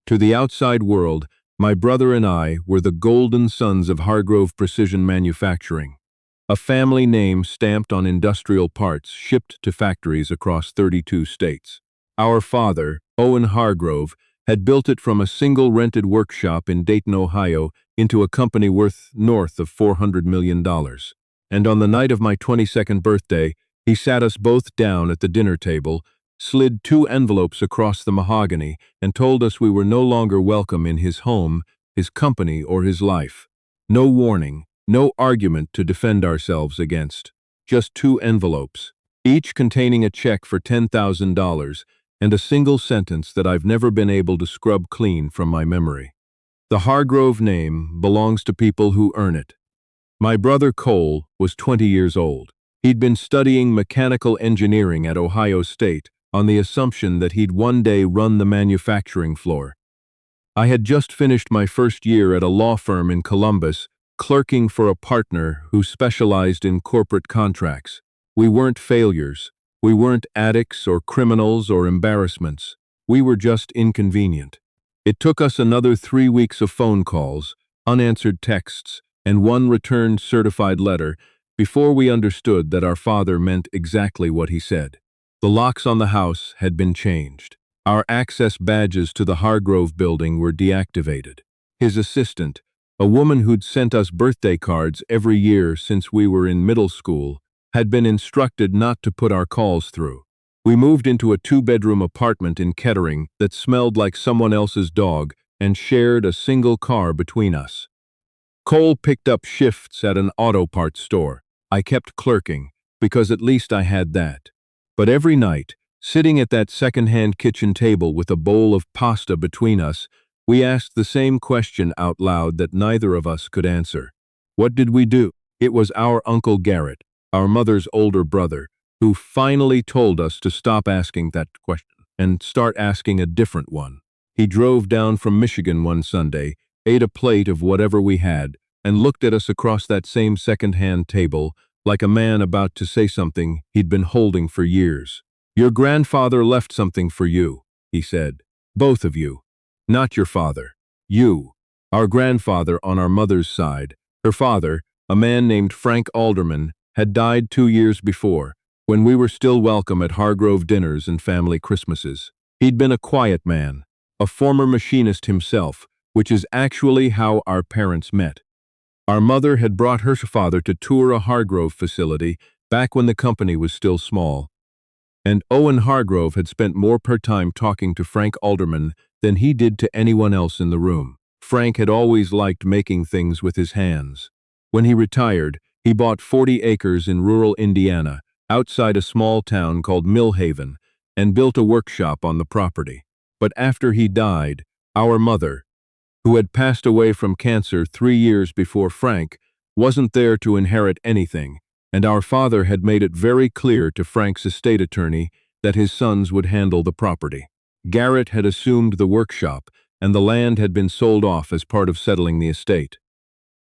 To the outside world, my brother and I were the golden sons of Hargrove Precision Manufacturing, a family name stamped on industrial parts shipped to factories across 32 states. Our father, Owen Hargrove, had built it from a single rented workshop in Dayton, Ohio, into a company worth north of $400 million. And on the night of my 22nd birthday, he sat us both down at the dinner table, slid 2 envelopes across the mahogany, and told us we were no longer welcome in his home, his company, or his life. No warning, no argument to defend ourselves against. Just 2 envelopes, each containing a check for $10,000 and a single sentence that I've never been able to scrub clean from my memory. The Hargrove name belongs to people who earn it. My brother Cole was 20 years old. He'd been studying mechanical engineering at Ohio State on the assumption that he'd one day run the manufacturing floor. I had just finished my first year at a law firm in Columbus, clerking for a partner who specialized in corporate contracts. We weren't failures. We weren't addicts or criminals or embarrassments. We were just inconvenient. It took us another 3 weeks of phone calls, unanswered texts, and 1 returned certified letter before we understood that our father meant exactly what he said. The locks on the house had been changed. Our access badges to the Hargrove building were deactivated. His assistant, a woman who'd sent us birthday cards every year since we were in middle school, had been instructed not to put our calls through. We moved into a 2-bedroom apartment in Kettering that smelled like someone else's dog and shared a single car between us. Cole picked up shifts at an auto parts store. I kept clerking, because at least I had that. But every night, sitting at that secondhand kitchen table with a bowl of pasta between us, we asked the same question out loud that neither of us could answer. What did we do? It was our Uncle Garrett, our mother's older brother, who finally told us to stop asking that question and start asking a different one. He drove down from Michigan one Sunday, ate a plate of whatever we had, and looked at us across that same second-hand table like a man about to say something he'd been holding for years. "Your grandfather left something for you," he said. "Both of you. Not your father. You." Our grandfather on our mother's side, her father, a man named Frank Alderman, had died 2 years before, when we were still welcome at Hargrove dinners and family Christmases. He'd been a quiet man, a former machinist himself, which is actually how our parents met. Our mother had brought her father to tour a Hargrove facility back when the company was still small, and Owen Hargrove had spent more time talking to Frank Alderman than he did to anyone else in the room. Frank had always liked making things with his hands. When he retired, he bought 40 acres in rural Indiana, outside a small town called Millhaven, and built a workshop on the property. But after he died, our mother, who had passed away from cancer 3 years before Frank, wasn't there to inherit anything, and our father had made it very clear to Frank's estate attorney that his sons would handle the property. Garrett had assumed the workshop, and the land had been sold off as part of settling the estate.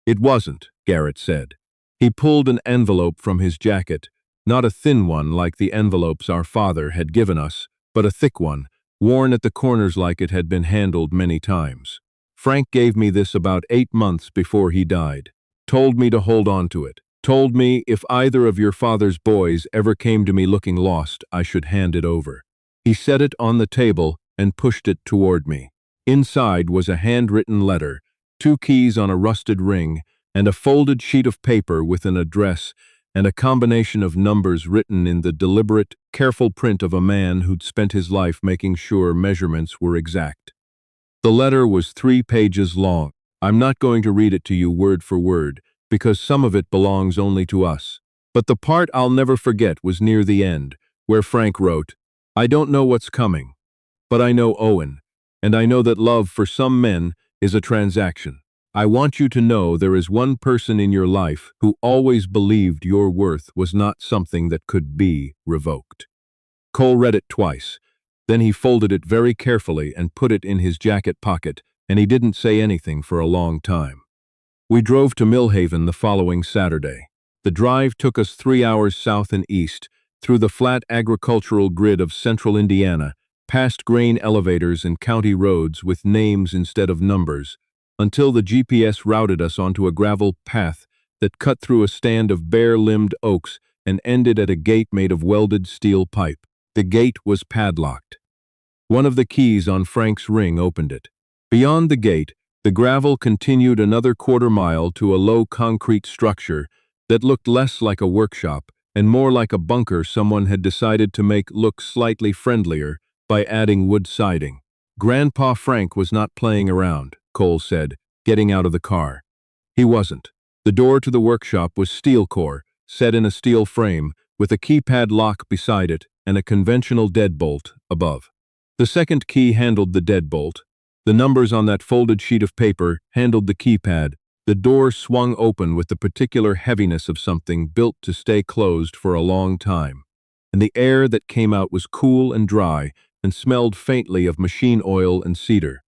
It wasn't, Garrett said. He pulled an envelope from his jacket, not a thin one like the envelopes our father had given us, but a thick one, worn at the corners like it had been handled many times. "Frank gave me this about 8 months before he died. Told me to hold on to it. Told me if either of your father's boys ever came to me looking lost, I should hand it over." He set it on the table and pushed it toward me. Inside was a handwritten letter, 2 keys on a rusted ring, and a folded sheet of paper with an address and a combination of numbers written in the deliberate, careful print of a man who'd spent his life making sure measurements were exact. The letter was 3 pages long. I'm not going to read it to you word for word, because some of it belongs only to us. But the part I'll never forget was near the end, where Frank wrote, "I don't know what's coming, but I know Owen, and I know that love for some men is a transaction. I want you to know there is one person in your life who always believed your worth was not something that could be revoked." Cole read it twice. Then he folded it very carefully and put it in his jacket pocket, and he didn't say anything for a long time. We drove to Millhaven the following Saturday. The drive took us 3 hours south and east, through the flat agricultural grid of central Indiana, past grain elevators and county roads with names instead of numbers, until the GPS routed us onto a gravel path that cut through a stand of bare-limbed oaks and ended at a gate made of welded steel pipe. The gate was padlocked. One of the keys on Frank's ring opened it. Beyond the gate, the gravel continued another quarter-mile to a low concrete structure that looked less like a workshop and more like a bunker someone had decided to make look slightly friendlier by adding wood siding. Grandpa Frank was not playing around, Cole said, getting out of the car. He wasn't. The door to the workshop was steel core, set in a steel frame, with a keypad lock beside it and a conventional deadbolt above. The second key handled the deadbolt. The numbers on that folded sheet of paper handled the keypad. The door swung open with the particular heaviness of something built to stay closed for a long time, and the air that came out was cool and dry and smelled faintly of machine oil and cedar.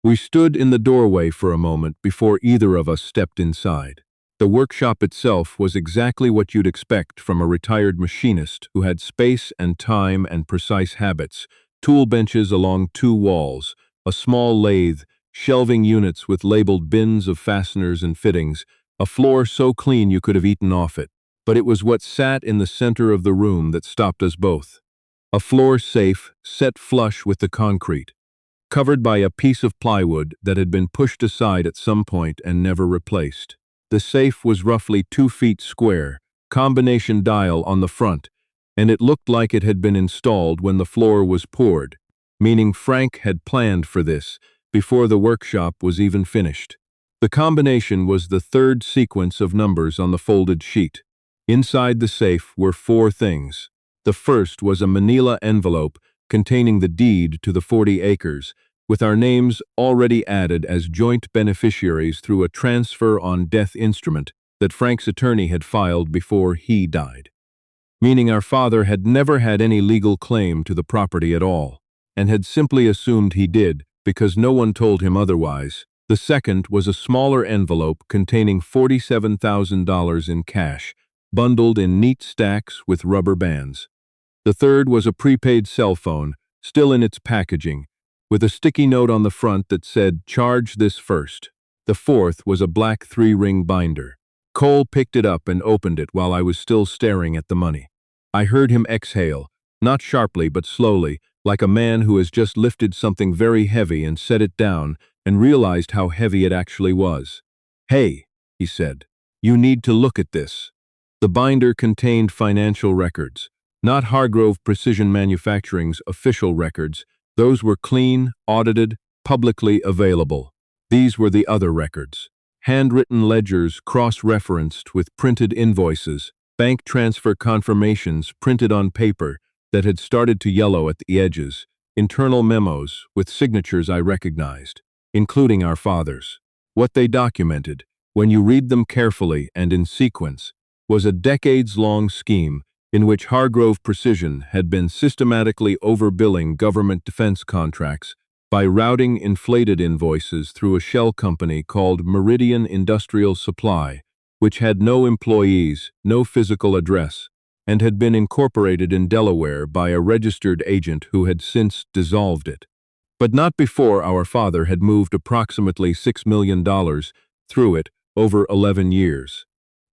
We stood in the doorway for a moment before either of us stepped inside. The workshop itself was exactly what you'd expect from a retired machinist who had space and time and precise habits: tool benches along two walls, a small lathe, shelving units with labeled bins of fasteners and fittings, a floor so clean you could have eaten off it. But it was what sat in the center of the room that stopped us both. A floor safe set flush with the concrete, covered by a piece of plywood that had been pushed aside at some point and never replaced. The safe was roughly 2 feet square, combination dial on the front, and it looked like it had been installed when the floor was poured, meaning Frank had planned for this before the workshop was even finished. The combination was the third sequence of numbers on the folded sheet. Inside the safe were 4 things. The first was a manila envelope containing the deed to the 40 acres, with our names already added as joint beneficiaries through a transfer on death instrument that Frank's attorney had filed before he died, meaning our father had never had any legal claim to the property at all, and had simply assumed he did because no one told him otherwise. The second was a smaller envelope containing $47,000 in cash, bundled in neat stacks with rubber bands. The third was a prepaid cell phone, still in its packaging, with a sticky note on the front that said, "Charge this first." The fourth was a black 3-ring binder. Cole picked it up and opened it while I was still staring at the money. I heard him exhale, not sharply but slowly, like a man who has just lifted something very heavy and set it down and realized how heavy it actually was. "Hey," he said, "you need to look at this." The binder contained financial records, not Hargrove Precision Manufacturing's official records. Those were clean, audited, publicly available. These were the other records. Handwritten ledgers cross-referenced with printed invoices, bank transfer confirmations printed on paper that had started to yellow at the edges, internal memos with signatures I recognized, including our father's. What they documented, when you read them carefully and in sequence, was a decades-long scheme in which Hargrove Precision had been systematically overbilling government defense contracts by routing inflated invoices through a shell company called Meridian Industrial Supply, which had no employees, no physical address, and had been incorporated in Delaware by a registered agent who had since dissolved it. But not before our father had moved approximately $6 million through it over 11 years.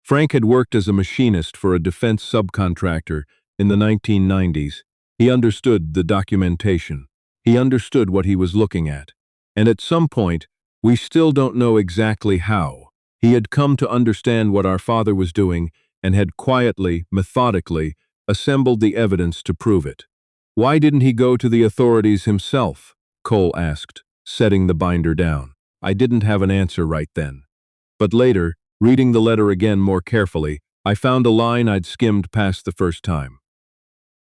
Frank had worked as a machinist for a defense subcontractor in the 1990s. He understood the documentation. He understood what he was looking at. And at some point, we still don't know exactly how, he had come to understand what our father was doing and had quietly, methodically, assembled the evidence to prove it. "Why didn't he go to the authorities himself?" Cole asked, setting the binder down. I didn't have an answer right then. But later, reading the letter again more carefully, I found a line I'd skimmed past the first time.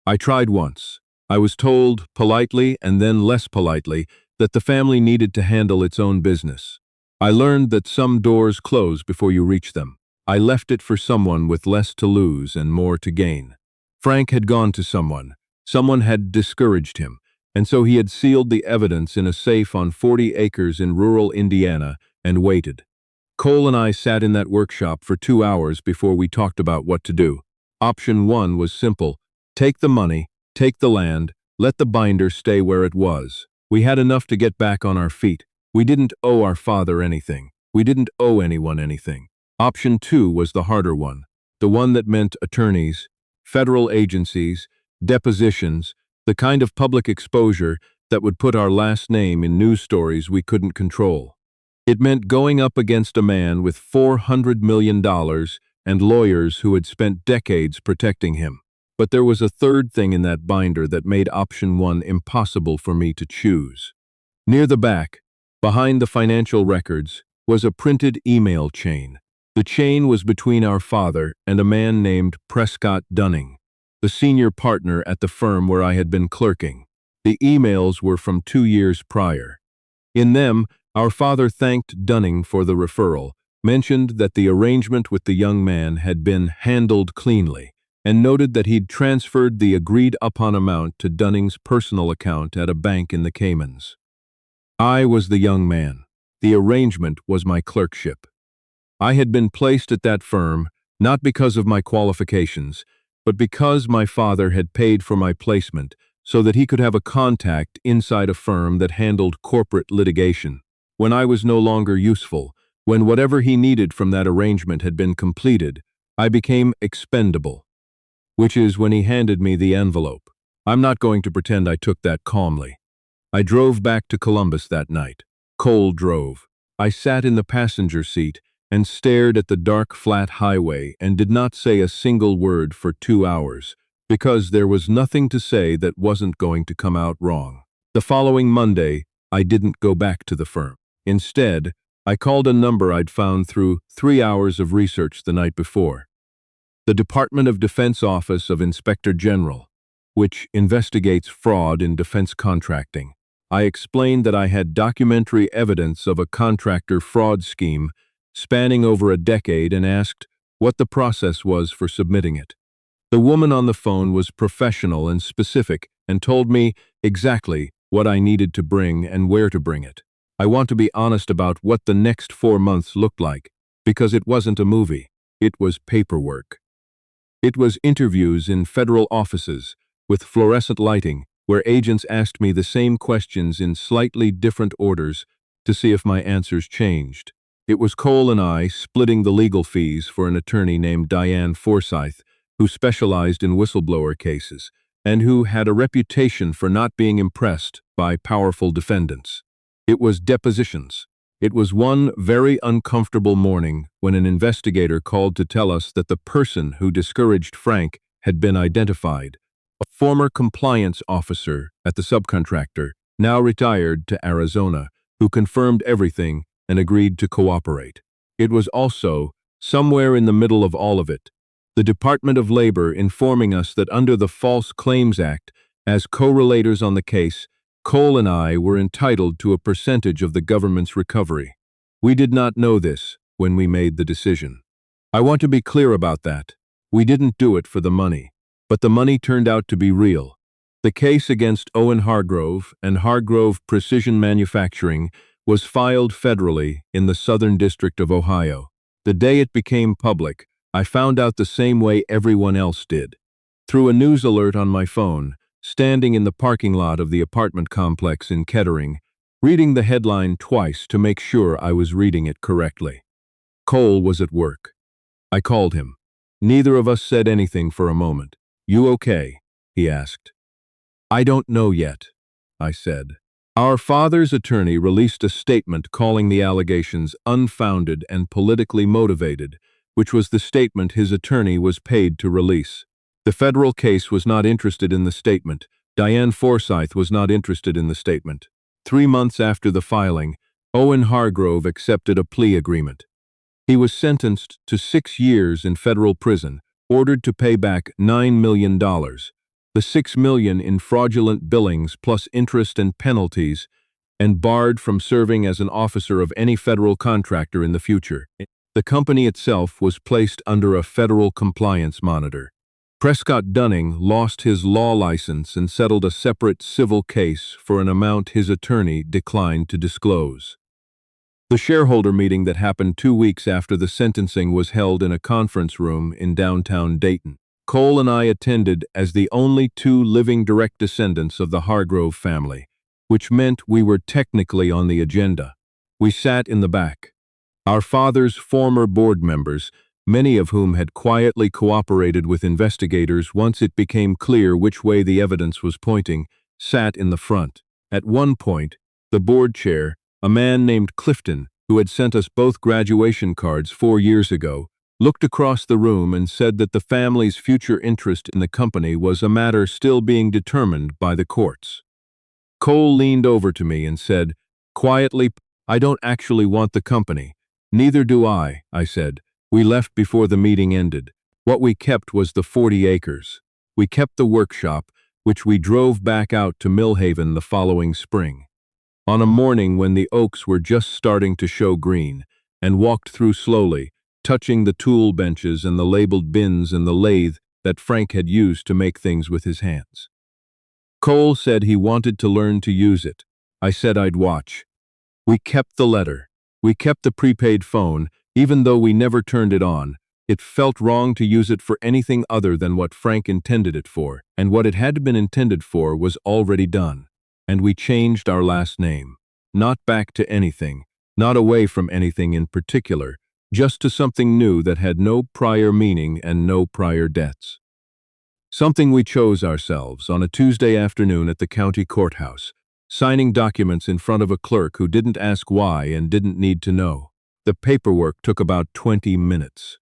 "I tried once. I was told, politely and then less politely, that the family needed to handle its own business. I learned that some doors close before you reach them. I left it for someone with less to lose and more to gain. Frank had gone to someone. Someone had discouraged him, and so he had sealed the evidence in a safe on 40 acres in rural Indiana and waited. Cole and I sat in that workshop for 2 hours before we talked about what to do. Option 1 was simple: take the money, take the land, Let the binder stay where it was. We had enough to get back on our feet. We didn't owe our father anything. We didn't owe anyone anything. Option 2 was the harder one, the one that meant attorneys, federal agencies, depositions, the kind of public exposure that would put our last name in news stories we couldn't control. It meant going up against a man with $400 million and lawyers who had spent decades protecting him. But there was a third thing in that binder that made option 1 impossible for me to choose. Near the back, behind the financial records, was a printed email chain. The chain was between our father and a man named Prescott Dunning, the senior partner at the firm where I had been clerking. The emails were from 2 years prior. In them, our father thanked Dunning for the referral, mentioned that the arrangement with the young man had been handled cleanly, and noted that he'd transferred the agreed-upon amount to Dunning's personal account at a bank in the Caymans. I was the young man. The arrangement was my clerkship. I had been placed at that firm not because of my qualifications, but because my father had paid for my placement so that he could have a contact inside a firm that handled corporate litigation. When I was no longer useful, when whatever he needed from that arrangement had been completed, I became expendable, which is when he handed me the envelope. I'm not going to pretend I took that calmly. I drove back to Columbus that night. Cole drove. I sat in the passenger seat and stared at the dark, flat highway and did not say a single word for 2 hours, because there was nothing to say that wasn't going to come out wrong. The following Monday, I didn't go back to the firm. Instead, I called a number I'd found through 3 hours of research the night before. The Department of Defense Office of Inspector General, which investigates fraud in defense contracting. I explained that I had documentary evidence of a contractor fraud scheme spanning over a decade and asked what the process was for submitting it. The woman on the phone was professional and specific and told me exactly what I needed to bring and where to bring it. I want to be honest about what the next 4 months looked like, because it wasn't a movie. It was paperwork. It was interviews in federal offices with fluorescent lighting where agents asked me the same questions in slightly different orders to see if my answers changed. It was Cole and I splitting the legal fees for an attorney named Diane Forsyth, who specialized in whistleblower cases and who had a reputation for not being impressed by powerful defendants. It was depositions. It was one very uncomfortable morning when an investigator called to tell us that the person who discouraged Frank had been identified, a former compliance officer at the subcontractor, now retired to Arizona, who confirmed everything and agreed to cooperate. It was also, somewhere in the middle of all of it, the Department of Labor informing us that under the False Claims Act, as co-relators on the case, Cole and I were entitled to a percentage of the government's recovery. We did not know this when we made the decision. I want to be clear about that. We didn't do it for the money, but the money turned out to be real. The case against Owen Hargrove and Hargrove Precision Manufacturing was filed federally in the Southern District of Ohio. The day it became public, I found out the same way everyone else did. Through a news alert on my phone, standing in the parking lot of the apartment complex in Kettering, reading the headline twice to make sure I was reading it correctly. Cole was at work. I called him. Neither of us said anything for a moment. "You okay?" he asked. "I don't know yet," I said. Our father's attorney released a statement calling the allegations unfounded and politically motivated, which was the statement his attorney was paid to release. The federal case was not interested in the statement. Diane Forsyth was not interested in the statement. 3 months after the filing, Owen Hargrove accepted a plea agreement. He was sentenced to 6 years in federal prison, ordered to pay back $9 million. The $6 million in fraudulent billings plus interest and penalties, and barred from serving as an officer of any federal contractor in the future. The company itself was placed under a federal compliance monitor. Prescott Dunning lost his law license and settled a separate civil case for an amount his attorney declined to disclose. The shareholder meeting that happened 2 weeks after the sentencing was held in a conference room in downtown Dayton. Cole and I attended as the only two living direct descendants of the Hargrove family, which meant we were technically on the agenda. We sat in the back. Our father's former board members, many of whom had quietly cooperated with investigators once it became clear which way the evidence was pointing, sat in the front. At one point, the board chair, a man named Clifton, who had sent us both graduation cards 4 years ago, looked across the room and said that the family's future interest in the company was a matter still being determined by the courts. Cole leaned over to me and said, quietly, "I don't actually want the company." "Neither do I said. "We left before the meeting ended. What we kept was the 40 acres. We kept the workshop, which we drove back out to Millhaven the following spring. On a morning when the oaks were just starting to show green, and walked through slowly, touching the tool benches and the labeled bins and the lathe that Frank had used to make things with his hands. Cole said he wanted to learn to use it. I said I'd watch. We kept the letter. We kept the prepaid phone, even though we never turned it on. It felt wrong to use it for anything other than what Frank intended it for, and what it had been intended for was already done. And we changed our last name. Not back to anything, not away from anything in particular, just to something new that had no prior meaning and no prior debts. Something we chose ourselves on a Tuesday afternoon at the county courthouse, signing documents in front of a clerk who didn't ask why and didn't need to know. The paperwork took about 20 minutes.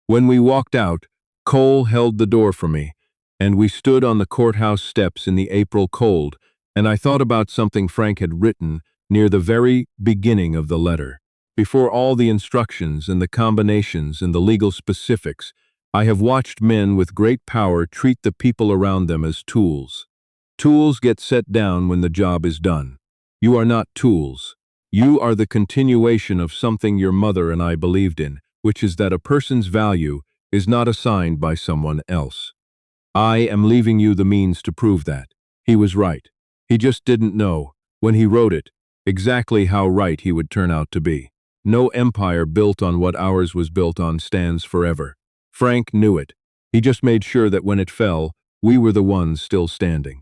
When we walked out, Cole held the door for me, and we stood on the courthouse steps in the April cold, and I thought about something Frank had written near the very beginning of the letter. Before all the instructions and the combinations and the legal specifics, I have watched men with great power treat the people around them as tools. Tools get set down when the job is done. You are not tools. You are the continuation of something your mother and I believed in, which is that a person's value is not assigned by someone else. I am leaving you the means to prove that. He was right. He just didn't know, when he wrote it, exactly how right he would turn out to be. No empire built on what ours was built on stands forever. Frank knew it. He just made sure that when it fell, we were the ones still standing.